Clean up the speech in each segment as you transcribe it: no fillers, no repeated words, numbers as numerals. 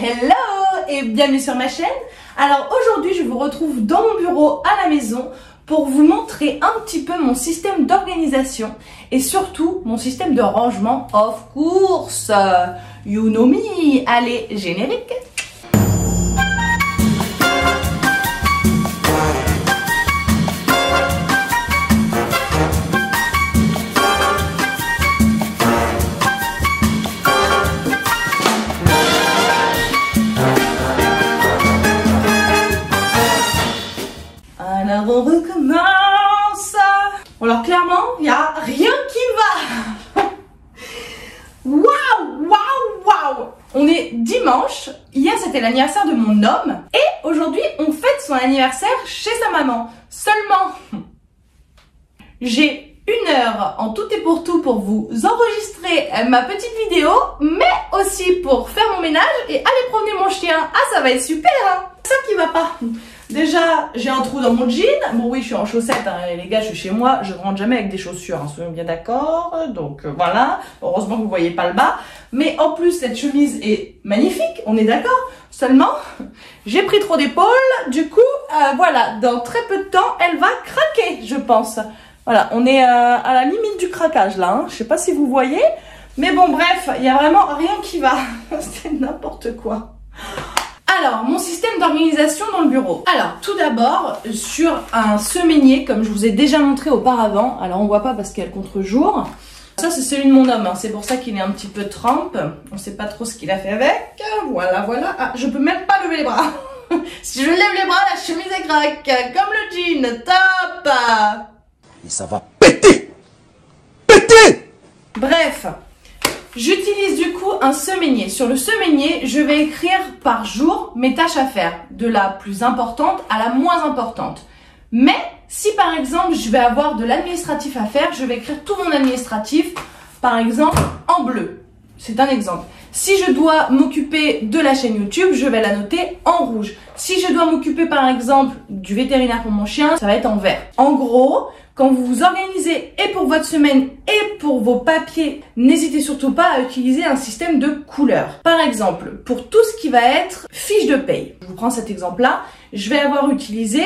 hello et bienvenue sur ma chaîne. Alors aujourd'hui je vous retrouve dans mon bureau à la maison pour vous montrer un petit peu mon système d'organisation et surtout mon système de rangement, of course, you know me. Allez, générique. Alors on recommence. Alors clairement, il n'y a rien qui va. Waouh, waouh, waouh. On est dimanche. Hier c'était l'anniversaire de mon homme. Et aujourd'hui on fête son anniversaire chez sa maman. Seulement, j'ai 1 heure en tout et pour tout pour vous enregistrer ma petite vidéo, mais aussi pour faire mon ménage et aller promener mon chien. Ah, ça va être super, hein. C'est ça qui va pas. Déjà, j'ai un trou dans mon jean. Bon oui, je suis en chaussettes, hein, les gars, je suis chez moi, je ne rentre jamais avec des chaussures, hein, soyons bien d'accord. Donc voilà, heureusement que vous voyez pas le bas. Mais en plus, cette chemise est magnifique, on est d'accord. Seulement, j'ai pris trop d'épaules, du coup, voilà, dans très peu de temps, elle va craquer, je pense. Voilà, on est à la limite du craquage là, hein. Je sais pas si vous voyez. Mais bon, bref, il n'y a vraiment rien qui va. C'est n'importe quoi. Alors, mon système d'organisation dans le bureau. Alors, tout d'abord, sur un semainier, comme je vous ai déjà montré auparavant. Alors, on voit pas parce qu'il y a le contre-jour. Ça, c'est celui de mon homme, hein. C'est pour ça qu'il est un petit peu trempe. On sait pas trop ce qu'il a fait avec. Voilà, voilà. Ah, je peux même pas lever les bras. Si je lève les bras, la chemise est craque. Comme le jean. Top. Et ça va péter! Péter! Bref. J'utilise du coup un semainier. Sur le semainier, je vais écrire par jour mes tâches à faire, de la plus importante à la moins importante. Mais si par exemple je vais avoir de l'administratif à faire, je vais écrire tout mon administratif, par exemple en bleu. C'est un exemple. Si je dois m'occuper de la chaîne YouTube, je vais la noter en rouge. Si je dois m'occuper par exemple du vétérinaire pour mon chien, ça va être en vert. En gros, quand vous vous organisez et pour votre semaine et pour vos papiers, n'hésitez surtout pas à utiliser un système de couleurs. Par exemple, pour tout ce qui va être fiche de paye, je vous prends cet exemple-là, je vais avoir utilisé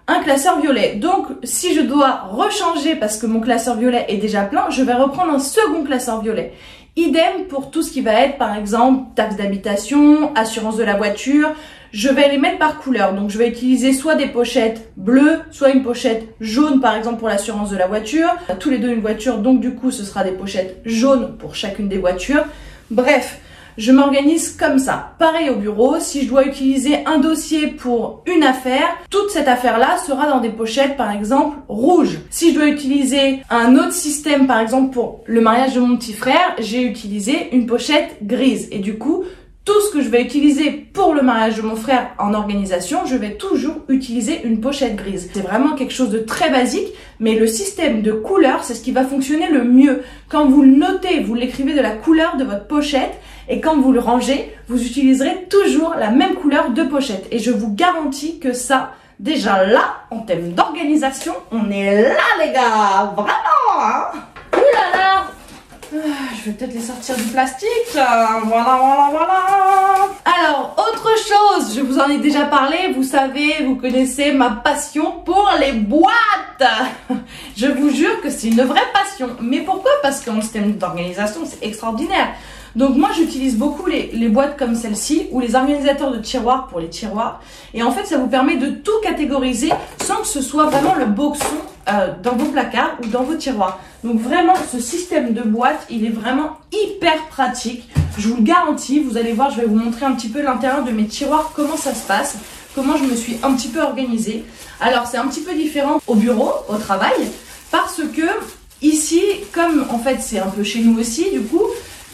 un classeur violet. Donc, si je dois rechanger parce que mon classeur violet est déjà plein, je vais reprendre un second classeur violet. Idem pour tout ce qui va être, par exemple, taxe d'habitation, assurance de la voiture. Je vais les mettre par couleur. Donc, je vais utiliser soit des pochettes bleues, soit une pochette jaune, par exemple, pour l'assurance de la voiture. On a tous les deux une voiture, donc du coup, ce sera des pochettes jaunes pour chacune des voitures. Bref, je m'organise comme ça. Pareil au bureau, si je dois utiliser un dossier pour une affaire, toute cette affaire-là sera dans des pochettes, par exemple, rouges. Si je dois utiliser un autre système, par exemple, pour le mariage de mon petit frère, j'ai utilisé une pochette grise. Et du coup, tout ce que je vais utiliser pour le mariage de mon frère en organisation, je vais toujours utiliser une pochette grise. C'est vraiment quelque chose de très basique, mais le système de couleurs, c'est ce qui va fonctionner le mieux. Quand vous le notez, vous l'écrivez de la couleur de votre pochette, et quand vous le rangez, vous utiliserez toujours la même couleur de pochette. Et je vous garantis que ça, déjà là, en termes d'organisation, on est là les gars, vraiment, hein. Ouh là là. Je vais peut-être les sortir du plastique. Voilà, voilà, voilà. Alors, autre chose, je vous en ai déjà parlé. Vous savez, vous connaissez ma passion pour les boîtes. Je vous jure que c'est une vraie passion. Mais pourquoi? Parce qu'en système d'organisation, c'est extraordinaire. Donc moi j'utilise beaucoup les boîtes comme celle-ci ou les organisateurs de tiroirs pour les tiroirs. Et en fait ça vous permet de tout catégoriser sans que ce soit vraiment le boxon dans vos placards ou dans vos tiroirs. Donc vraiment ce système de boîte il est vraiment hyper pratique. Je vous le garantis, vous allez voir, je vais vous montrer un petit peu l'intérieur de mes tiroirs, comment ça se passe, comment je me suis un petit peu organisée. Alors c'est un petit peu différent au bureau, au travail, parce que ici, comme en fait c'est un peu chez nous aussi du coup,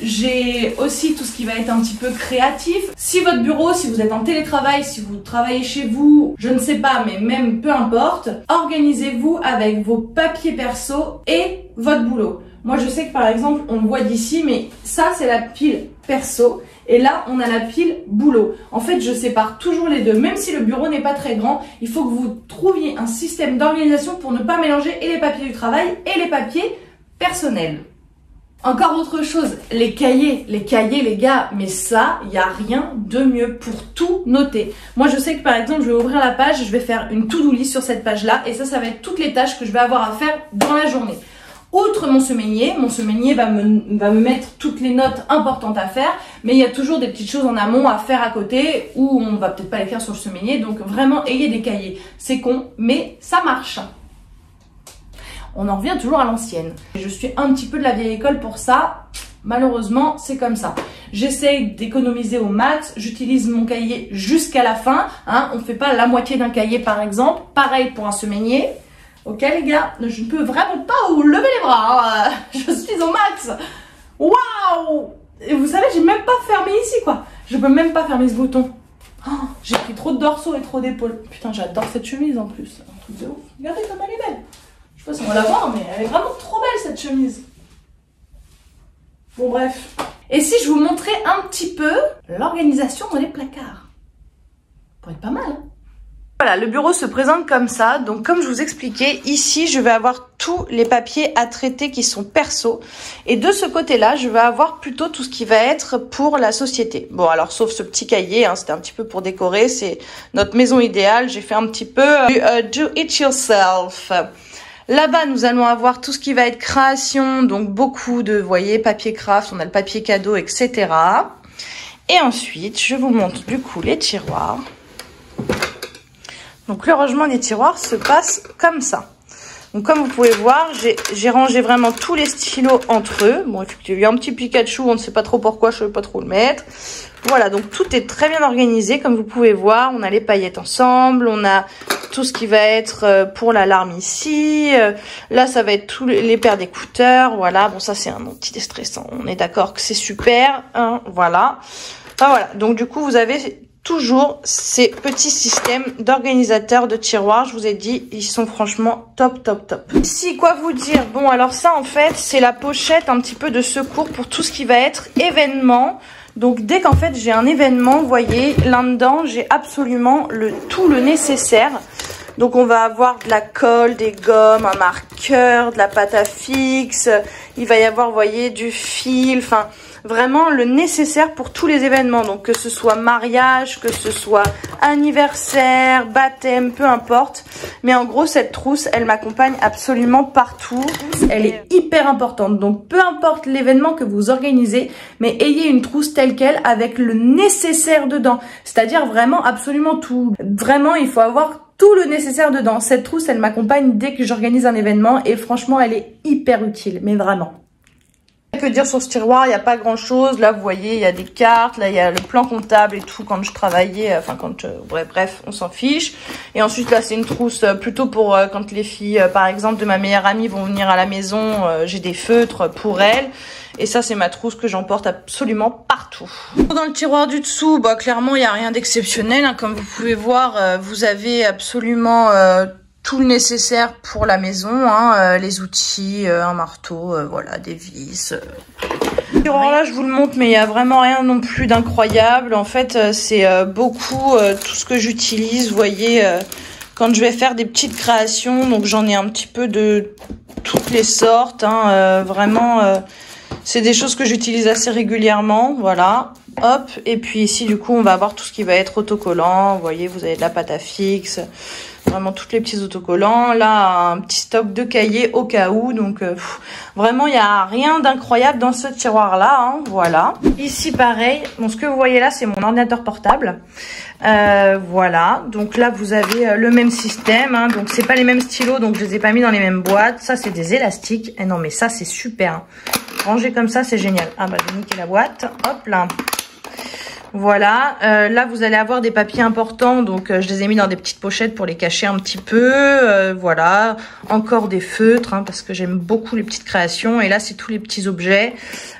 j'ai aussi tout ce qui va être un petit peu créatif. Si votre bureau, si vous êtes en télétravail, si vous travaillez chez vous, je ne sais pas, mais même peu importe, organisez-vous avec vos papiers perso et votre boulot. Moi, je sais que par exemple, on le voit d'ici, mais ça, c'est la pile perso. Et là, on a la pile boulot. En fait, je sépare toujours les deux. Même si le bureau n'est pas très grand, il faut que vous trouviez un système d'organisation pour ne pas mélanger et les papiers du travail et les papiers personnels. Encore autre chose, les cahiers les gars, mais ça, il n'y a rien de mieux pour tout noter. Moi je sais que par exemple, je vais ouvrir la page, je vais faire une to-do list sur cette page-là et ça va être toutes les tâches que je vais avoir à faire dans la journée. Outre mon semainier va me mettre toutes les notes importantes à faire, mais il y a toujours des petites choses en amont à faire à côté où on va peut-être pas les faire sur le semainier, donc vraiment ayez des cahiers. C'est con, mais ça marche. On en revient toujours à l'ancienne. Je suis un petit peu de la vieille école pour ça. Malheureusement, c'est comme ça. J'essaye d'économiser au max. J'utilise mon cahier jusqu'à la fin. On ne fait pas la moitié d'un cahier par exemple. Pareil pour un semainier. Ok les gars, je ne peux vraiment pas vous lever les bras. Je suis au max. Waouh! Et vous savez, j'ai même pas fermé ici quoi. Je peux même pas fermer ce bouton. Oh, j'ai pris trop de dorsaux et trop d'épaules. Putain, j'adore cette chemise en plus. Un truc de ouf. Regardez comme elle est belle. Je sais pas si on va la voir, mais elle est vraiment trop belle cette chemise. Bon bref. Et si je vous montrais un petit peu l'organisation dans les placards? Ça pourrait être pas mal. Hein. Voilà, le bureau se présente comme ça. Donc comme je vous expliquais, ici je vais avoir tous les papiers à traiter qui sont perso. Et de ce côté-là, je vais avoir plutôt tout ce qui va être pour la société. Bon alors sauf ce petit cahier, c'était un petit peu pour décorer. C'est notre maison idéale. J'ai fait un petit peu do it yourself. Là-bas, nous allons avoir tout ce qui va être création, donc beaucoup de, vous voyez, papier craft, on a le papier cadeau, etc. Et ensuite, je vous montre du coup les tiroirs. Donc le rangement des tiroirs se passe comme ça. Donc comme vous pouvez voir, j'ai rangé vraiment tous les stylos entre eux. Bon, effectivement, il y a un petit Pikachu, on ne sait pas trop pourquoi, je ne sais pas trop le mettre. Voilà, donc tout est très bien organisé, comme vous pouvez voir. On a les paillettes ensemble, on a tout ce qui va être pour l'alarme ici. Là, ça va être tous les paires d'écouteurs. Voilà, bon ça c'est un anti-déstressant. On est d'accord que c'est super. Voilà. Enfin voilà, donc du coup vous avez toujours ces petits systèmes d'organisateurs de tiroirs. Je vous ai dit, ils sont franchement top, top, top. Ici, quoi vous dire? Bon, alors ça, en fait, c'est la pochette un petit peu de secours pour tout ce qui va être événement. Donc, dès qu'en fait, j'ai un événement, vous voyez, là-dedans, j'ai absolument tout le nécessaire. Donc, on va avoir de la colle, des gommes, un marqueur, de la pâte à fixe. Il va y avoir, vous voyez, du fil, enfin... Vraiment le nécessaire pour tous les événements, donc que ce soit mariage, que ce soit anniversaire, baptême, peu importe. Mais en gros cette trousse, elle m'accompagne absolument partout. Elle est hyper importante, donc peu importe l'événement que vous organisez, mais ayez une trousse telle quelle avec le nécessaire dedans. C'est-à-dire vraiment absolument tout. Vraiment il faut avoir tout le nécessaire dedans. Cette trousse, elle m'accompagne dès que j'organise un événement et franchement elle est hyper utile, mais vraiment. Que dire sur ce tiroir, il n'y a pas grand chose. Là vous voyez, il y a des cartes, là il y a le plan comptable et tout quand je travaillais, enfin quand bref on s'en fiche. Et ensuite là c'est une trousse plutôt pour quand les filles par exemple de ma meilleure amie vont venir à la maison, j'ai des feutres pour elles. Et ça c'est ma trousse que j'emporte absolument partout. Dans le tiroir du dessous, bah clairement il n'y a rien d'exceptionnel, hein. Comme vous pouvez voir, vous avez absolument tout le nécessaire pour la maison, hein, les outils, un marteau, voilà, des vis. Alors là, je vous le montre, mais il n'y a vraiment rien non plus d'incroyable. En fait, c'est beaucoup tout ce que j'utilise, vous voyez, quand je vais faire des petites créations. Donc j'en ai un petit peu de toutes les sortes, hein, vraiment, c'est des choses que j'utilise assez régulièrement, voilà. Hop, et puis ici, du coup, on va avoir tout ce qui va être autocollant. Vous voyez, vous avez de la pâte à fixe. Vraiment tous les petits autocollants. Là, un petit stock de cahiers au cas où. Donc, vraiment, il n'y a rien d'incroyable dans ce tiroir-là. Hein, voilà. Ici, pareil. Bon, ce que vous voyez là, c'est mon ordinateur portable. Voilà. Donc là, vous avez le même système. Hein, donc, c'est pas les mêmes stylos. Donc, je les ai pas mis dans les mêmes boîtes. Ça, c'est des élastiques. Et non, mais ça, c'est super. Hein. Ranger comme ça, c'est génial. Ah, bah, j'ai niqué la boîte. Hop là. Voilà, là vous allez avoir des papiers importants, donc je les ai mis dans des petites pochettes pour les cacher un petit peu, voilà, encore des feutres, hein, parce que j'aime beaucoup les petites créations, et là c'est tous les petits objets.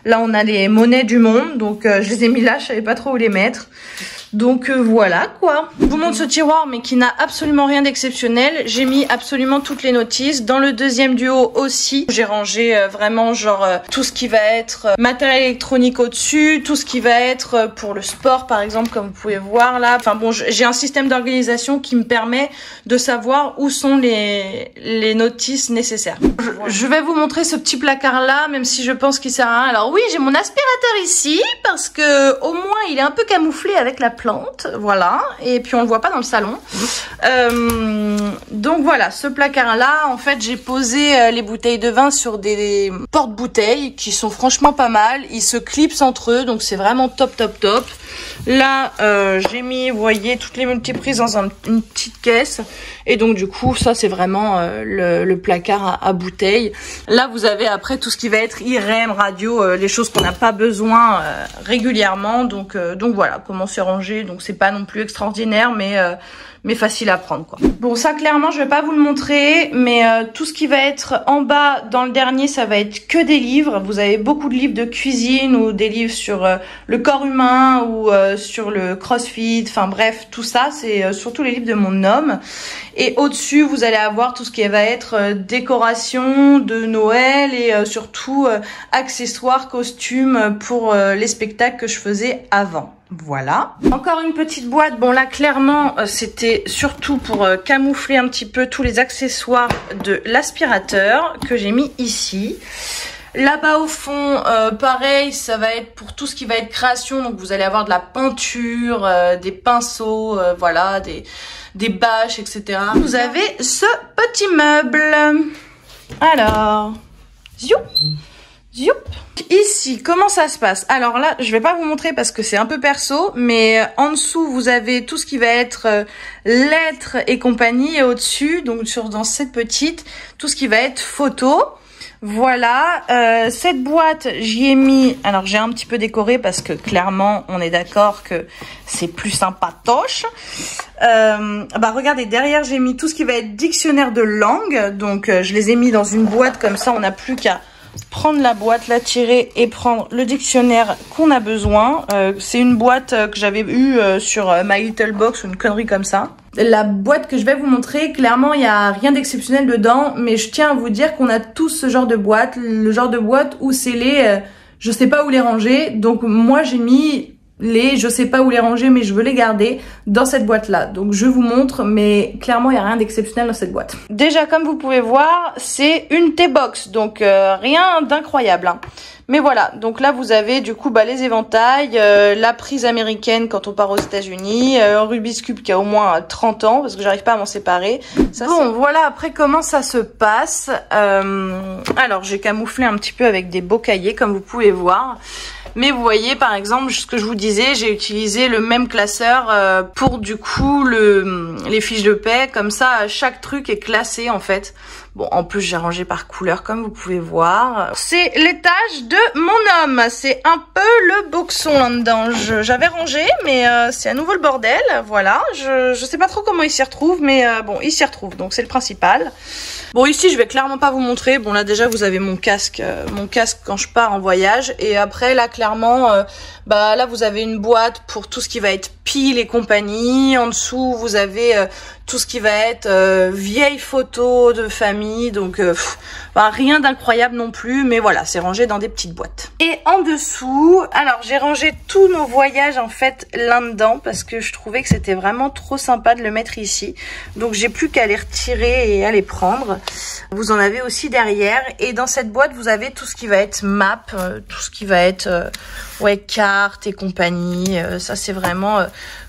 Là on a les monnaies du monde, donc je les ai mis là, je savais pas trop où les mettre. Donc voilà quoi. Je vous montre ce tiroir mais qui n'a absolument rien d'exceptionnel. J'ai mis absolument toutes les notices. Dans le deuxième du haut aussi, j'ai rangé vraiment genre tout ce qui va être matériel électronique au-dessus, tout ce qui va être pour le sport par exemple comme vous pouvez voir là. Enfin bon, j'ai un système d'organisation qui me permet de savoir où sont les notices nécessaires. Je vais vous montrer ce petit placard là, même si je pense qu'il sert à rien. Alors oui, j'ai mon aspirateur ici parce que au moins il est un peu camouflé avec la plante, voilà, et puis on le voit pas dans le salon. Donc voilà, ce placard là, en fait j'ai posé les bouteilles de vin sur des porte-bouteilles qui sont franchement pas mal, ils se clipsent entre eux, donc c'est vraiment top top top. Là j'ai mis, vous voyez, toutes les multiprises dans une petite caisse, et donc du coup ça c'est vraiment le placard à bouteilles. Là vous avez après tout ce qui va être IRM, radio, les choses qu'on n'a pas besoin régulièrement, donc voilà comment c'est rangé. Donc c'est pas non plus extraordinaire, mais facile à prendre quoi. Bon, ça clairement je vais pas vous le montrer, mais tout ce qui va être en bas dans le dernier, ça va être que des livres. Vous avez beaucoup de livres de cuisine ou des livres sur le corps humain ou sur le crossfit, enfin bref, tout ça c'est surtout les livres de mon homme. Et au-dessus vous allez avoir tout ce qui va être décoration de Noël et surtout accessoires, costumes pour les spectacles que je faisais avant. Voilà. Encore une petite boîte. Bon là clairement c'était surtout pour camoufler un petit peu tous les accessoires de l'aspirateur que j'ai mis ici. Là-bas au fond, pareil, ça va être pour tout ce qui va être création. Donc vous allez avoir de la peinture, des pinceaux, voilà, des bâches, etc. Vous avez ce petit meuble. Alors, zioup, zioup. Ici, comment ça se passe? Alors là, je vais pas vous montrer parce que c'est un peu perso, mais en dessous, vous avez tout ce qui va être lettres et compagnie, et au-dessus, donc dans cette petite, tout ce qui va être photos. Voilà, cette boîte, j'y ai mis, alors j'ai un petit peu décoré parce que clairement, on est d'accord que c'est plus sympatoche. Bah regardez, derrière, j'ai mis tout ce qui va être dictionnaire de langue, donc je les ai mis dans une boîte comme ça, on n'a plus qu'à prendre la boîte, la tirer et prendre le dictionnaire qu'on a besoin. C'est une boîte que j'avais eue sur My Little Box ou une connerie comme ça. La boîte que je vais vous montrer, clairement il n'y a rien d'exceptionnel dedans, mais je tiens à vous dire qu'on a tous ce genre de boîte, le genre de boîte où c'est les je sais pas où les ranger. Donc moi j'ai mis les je sais pas où les ranger mais je veux les garder dans cette boîte là. Donc je vous montre, mais clairement il n'y a rien d'exceptionnel dans cette boîte. Déjà comme vous pouvez voir, c'est une T-box, donc rien d'incroyable hein. Mais voilà, donc là vous avez du coup bah, les éventails, la prise américaine quand on part aux États-Unis, un Rubik's Cube qui a au moins 30 ans parce que j'arrive pas à m'en séparer. Ça, bon voilà, après comment ça se passe. Alors j'ai camouflé un petit peu avec des beaux cahiers comme vous pouvez voir. Mais vous voyez par exemple ce que je vous disais, j'ai utilisé le même classeur pour du coup les fiches de paie, comme ça chaque truc est classé en fait. Bon en plus j'ai rangé par couleur comme vous pouvez voir. C'est l'étage de mon homme, c'est un peu le boxon là-dedans. J'avais rangé mais c'est à nouveau le bordel, voilà. Je sais pas trop comment il s'y retrouve mais bon il s'y retrouve donc c'est le principal. Bon ici je vais clairement pas vous montrer, bon là déjà vous avez mon casque quand je pars en voyage, et après là clairement bah là vous avez une boîte pour tout ce qui va être piles et compagnie, en dessous vous avez tout ce qui va être vieilles photos de famille, donc bah, rien d'incroyable non plus, mais voilà c'est rangé dans des petites boîtes. Et en dessous, alors j'ai rangé tous nos voyages en fait là-dedans parce que je trouvais que c'était vraiment trop sympa de le mettre ici, donc j'ai plus qu'à les retirer et à les prendre. Vous en avez aussi derrière, et dans cette boîte vous avez tout ce qui va être map, tout ce qui va être ouais cartes et compagnie. Ça c'est vraiment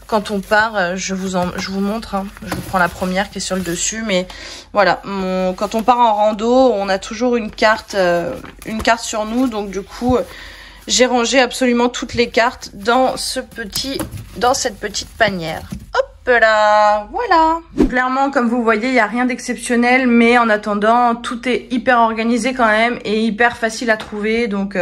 quand on part, je vous montre, hein. Je vous prends la première qui est sur le dessus, mais voilà, quand on part en rando, on a toujours une carte sur nous, donc du coup j'ai rangé absolument toutes les cartes dans cette petite panière. Hop là, voilà. Clairement, comme vous voyez, il n'y a rien d'exceptionnel, mais en attendant, tout est hyper organisé quand même et hyper facile à trouver, donc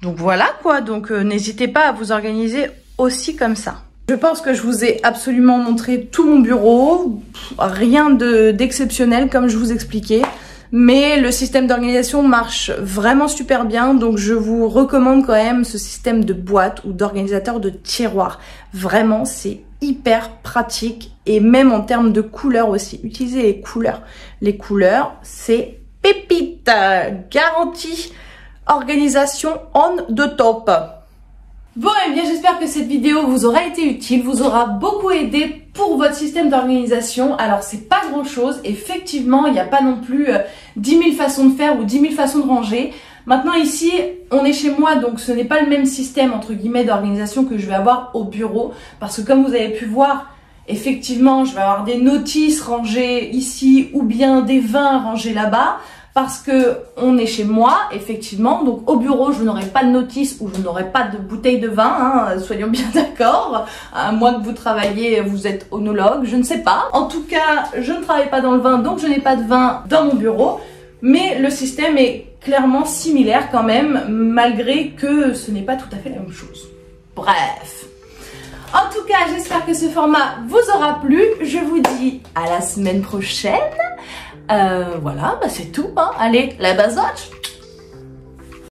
voilà quoi. Donc n'hésitez pas à vous organiser aussi comme ça. Je pense que je vous ai absolument montré tout mon bureau, rien d'exceptionnel comme je vous expliquais. mais le système d'organisation marche vraiment super bien, donc je vous recommande quand même ce système de boîte ou d'organisateur de tiroir. Vraiment, c'est hyper pratique et même en termes de couleurs aussi. Utilisez les couleurs. Les couleurs, c'est pépite. Garantie organisation on the top. Bon, et bien j'espère que cette vidéo vous aura été utile, vous aura beaucoup aidé pour votre système d'organisation. Alors c'est pas grand chose, effectivement il n'y a pas non plus 10 000 façons de faire ou 10 000 façons de ranger. Maintenant ici on est chez moi, donc ce n'est pas le même système entre guillemets d'organisation que je vais avoir au bureau, parce que comme vous avez pu voir, effectivement je vais avoir des notices rangées ici ou bien des vins rangés là-bas. Parce que on est chez moi, effectivement, donc au bureau, je n'aurai pas de notice ou je n'aurai pas de bouteille de vin, hein, soyons bien d'accord. À moins que vous travaillez, vous êtes onologue, je ne sais pas. En tout cas, je ne travaille pas dans le vin, donc je n'ai pas de vin dans mon bureau. Mais le système est clairement similaire quand même, malgré que ce n'est pas tout à fait la même chose. Bref. En tout cas, j'espère que ce format vous aura plu. Je vous dis à la semaine prochaine. Voilà, bah c'est tout, hein. Allez, la bazoche.